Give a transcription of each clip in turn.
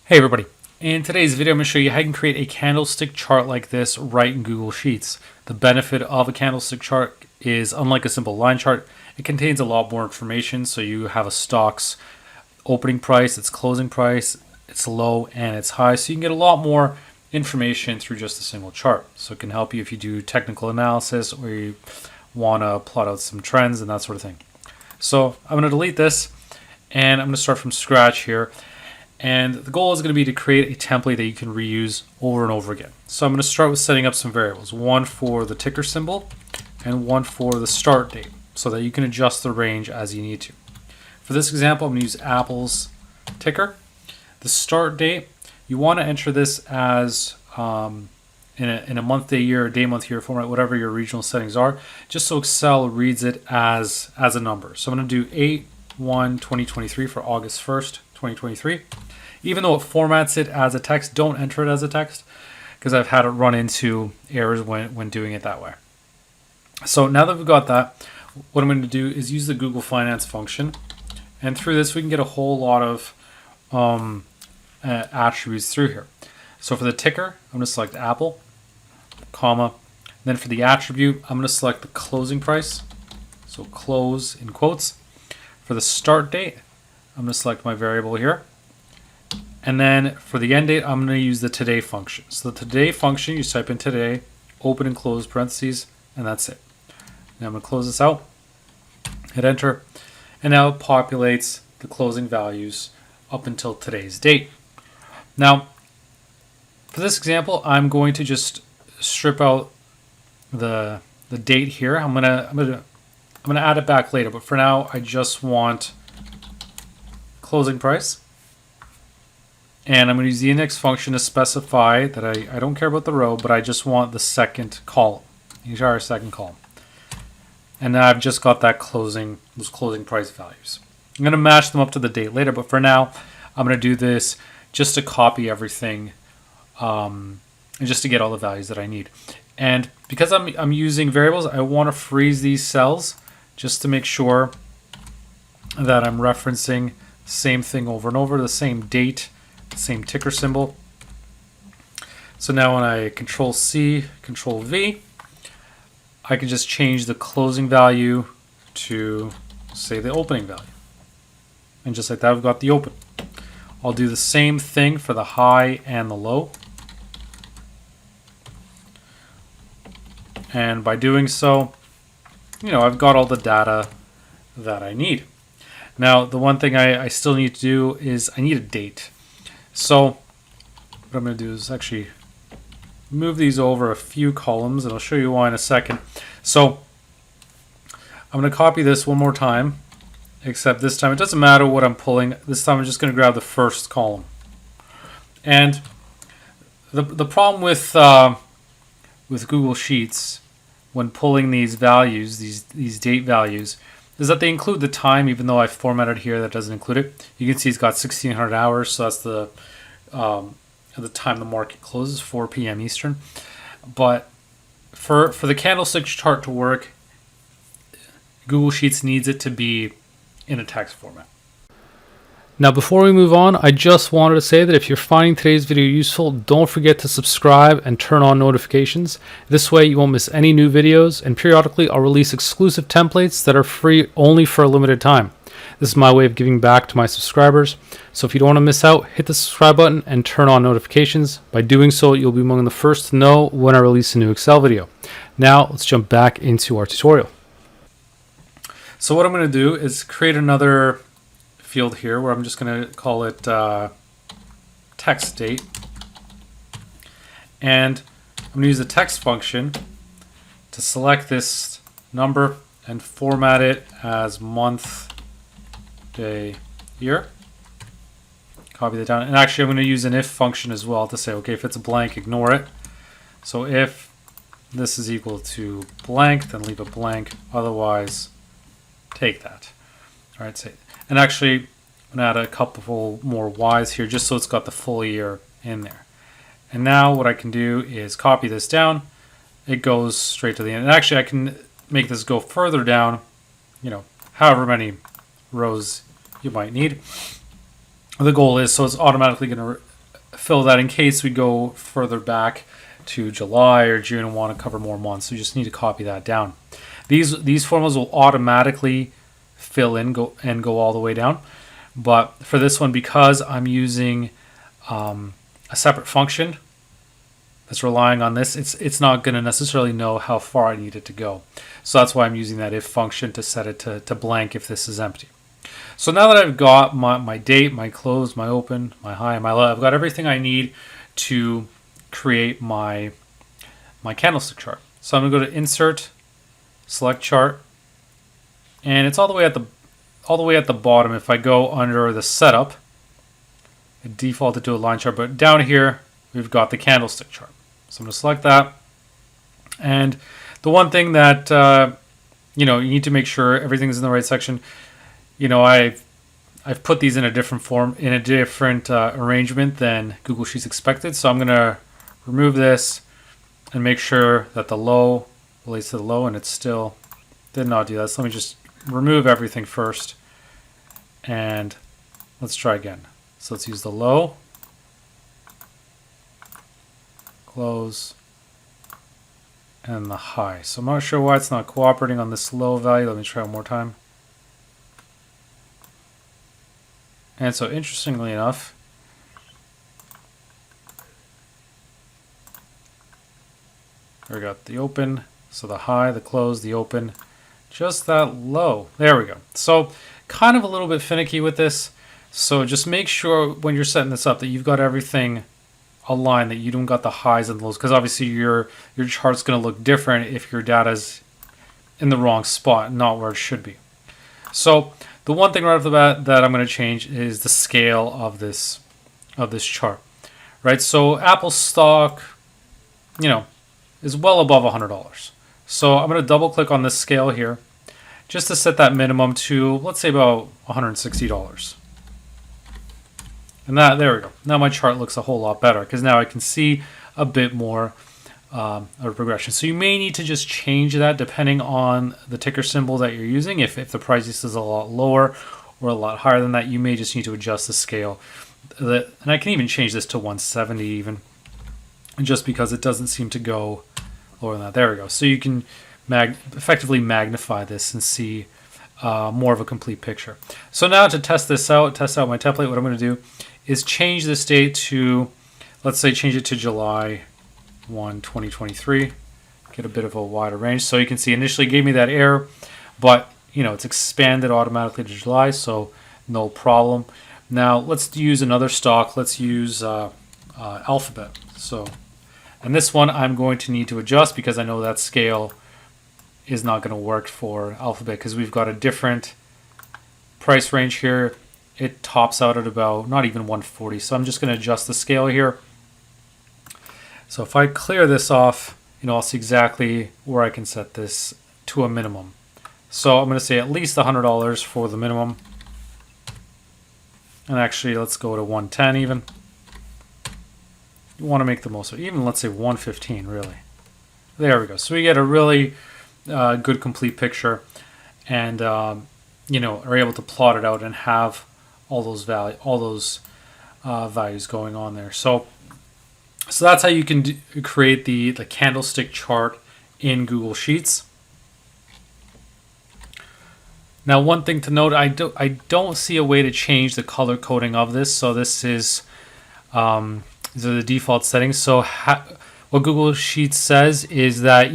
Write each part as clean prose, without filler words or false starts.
Hey everybody, in today's video I'm going to show you how you can create a candlestick chart like this right in Google Sheets. The benefit of a candlestick chart is, unlike a simple line chart, it contains a lot more information. So you have a stock's opening price, its closing price, its low and its high, so you can get a lot more information through just a single chart. So it can help you if you do technical analysis or you want to plot out some trends and that sort of thing. So I'm going to delete this and I'm going to start from scratch here. And the goal is going to be to create a template that you can reuse over and over again. So I'm going to start with setting up some variables, one for the ticker symbol and one for the start date, so that you can adjust the range as you need to. For this example, I'm going to use Apple's ticker. The start date, you want to enter this as in a month, day, year, day, month, year format, whatever your regional settings are, just so Excel reads it as a number. So I'm going to do 8/1/2023 for August 1st, 2023. Even though it formats it as a text, don't enter it as a text, because I've had it run into errors when doing it that way. So now that we've got that, what I'm going to do is use the Google Finance function, and through this we can get a whole lot of attributes through here. So for the ticker, I'm going to select Apple, comma. Then for the attribute, I'm going to select the closing price, so close in quotes. For the start date, I'm going to select my variable here. And then for the end date, I'm going to use the today function. So the today function, you type in today, open and close parentheses, and that's it. Now I'm going to close this out, hit enter, and now it populates the closing values up until today's date. Now, for this example, I'm going to just strip out the date here. I'm gonna add it back later, but for now, I just want closing price. And I'm going to use the index function to specify that I don't care about the row, but I just want the second column, the entire second column. And now I've just got that those closing price values. I'm going to match them up to the date later, but for now, I'm going to do this just to copy everything, and just to get all the values that I need. And because I'm using variables, I want to freeze these cells just to make sure that I'm referencing the same thing over and over, the same date, same ticker symbol. So now when I Control C, Control V, I can just change the closing value to, say, the opening value. And just like that, we've got the open. I'll do the same thing for the high and the low. And by doing so, I've got all the data that I need. Now, the one thing I still need to do is I need a date. So what I'm going to do is actually move these over a few columns, and I'll show you why in a second. So I'm going to copy this one more time, except this time it doesn't matter what I'm pulling. This time I'm just going to grab the first column. And the problem with Google Sheets when pulling these values, these date values, is that they include the time, even though I formatted here that doesn't include it. You can see it's got 1600 hours, so that's the time the market closes, 4 p.m. Eastern. But for the candlestick chart to work, Google Sheets needs it to be in a text format. Now, before we move on, I just wanted to say that if you're finding today's video useful, don't forget to subscribe and turn on notifications. This way you won't miss any new videos, and periodically I'll release exclusive templates that are free only for a limited time. This is my way of giving back to my subscribers. So if you don't want to miss out, hit the subscribe button and turn on notifications. By doing so, you'll be among the first to know when I release a new Excel video. Now, let's jump back into our tutorial. So what I'm going to do is create another field here where I'm just going to call it text date, and I'm going to use the text function to select this number and format it as month, day, year. Copy that down, and actually I'm going to use an if function as well to say, okay, if it's a blank, ignore it. So if this is equal to blank, then leave it blank, otherwise take that. All right, say. And actually, I'm going to add a couple more Y's here just so it's got the full year in there. And now what I can do is copy this down. It goes straight to the end. And actually, I can make this go further down, however many rows you might need. The goal is so it's automatically going to fill that in case we go further back to July or June and want to cover more months. So you just need to copy that down. These formulas will automatically fill in go all the way down. But for this one, because I'm using a separate function that's relying on this, it's not going to necessarily know how far I need it to go. So that's why I'm using that if function to set it to blank if this is empty. So now that I've got my date, my close, my open, my high, my low, I've got everything I need to create my candlestick chart. So I'm going to go to Insert, Select Chart, and it's all the way at the bottom. If I go under the Setup, it defaulted to a line chart, but down here we've got the candlestick chart. So I'm going to select that, and the one thing that you need to make sure everything's in the right section. I've put these in a different form, in a different arrangement than Google Sheets expected. So I'm going to remove this and make sure that the low relates to the low, and it still did not do that. So let me just remove everything first, and let's try again. So let's use the low, close, and the high. So I'm not sure why it's not cooperating on this low value. Let me try one more time. And so interestingly enough, we got the open, so the high, the close, the open, just that low. There we go. So kind of a little bit finicky with this. So just make sure when you're setting this up that you've got everything aligned, that you don't got the highs and lows, because obviously your chart's going to look different if your data's in the wrong spot, not where it should be. So the one thing right off the bat that I'm going to change is the scale of this chart, right? So Apple stock, is well above $100. So I'm going to double click on this scale here, just to set that minimum to, let's say, about $160. And there we go. Now my chart looks a whole lot better because now I can see a bit more of a progression. So you may need to just change that depending on the ticker symbol that you're using. If the price is a lot lower or a lot higher than that, you may just need to adjust the scale. And I can even change this to 170 even, just because it doesn't seem to go lower than that. There we go. So you can effectively magnify this and see more of a complete picture. So now to test out my template, what I'm going to do is change this date to, let's say, change it to July 1, 2023. Get a bit of a wider range. So you can see initially gave me that error, but it's expanded automatically to July, so no problem. Now let's use another stock. Let's use Alphabet. And this one I'm going to need to adjust because I know that scale is not going to work for Alphabet because we've got a different price range here. It tops out at about not even 140. So I'm just going to adjust the scale here. So if I clear this off, I'll see exactly where I can set this to a minimum. So I'm going to say at least $100 for the minimum. And actually, let's go to 110 even. You want to make the most of it. Even let's say 115 really. There we go. So we get a really good complete picture, and are able to plot it out and have all those values going on there. So that's how you can create the candlestick chart in Google Sheets. Now, one thing to note, I don't see a way to change the color coding of this. So this is these are the default settings. So what Google Sheets says is that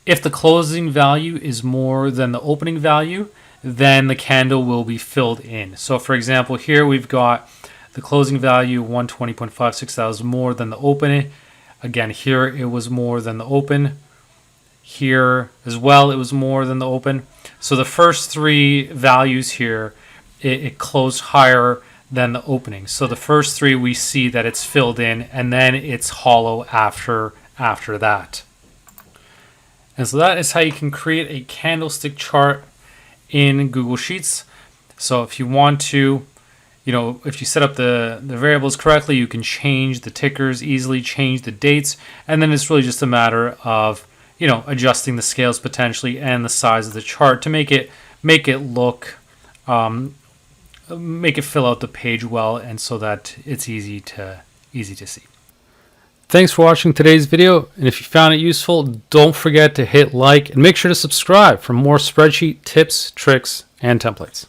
if the closing value is more than the opening value, then the candle will be filled in. So for example, here we've got the closing value 120.56. That was more than the open. Again, here it was more than the open. Here as well, it was more than the open. So the first three values here, it closed higher than the opening. So the first three we see that it's filled in, and then it's hollow after that. And so that is how you can create a candlestick chart in Google Sheets. So if you want to, if you set up the variables correctly, you can change the tickers easily, change the dates, and then it's really just a matter of adjusting the scales potentially and the size of the chart to make it look make it fill out the page well, and so that it's easy to see. Thanks for watching today's video, and if you found it useful, don't forget to hit like and make sure to subscribe for more spreadsheet tips, tricks, and templates.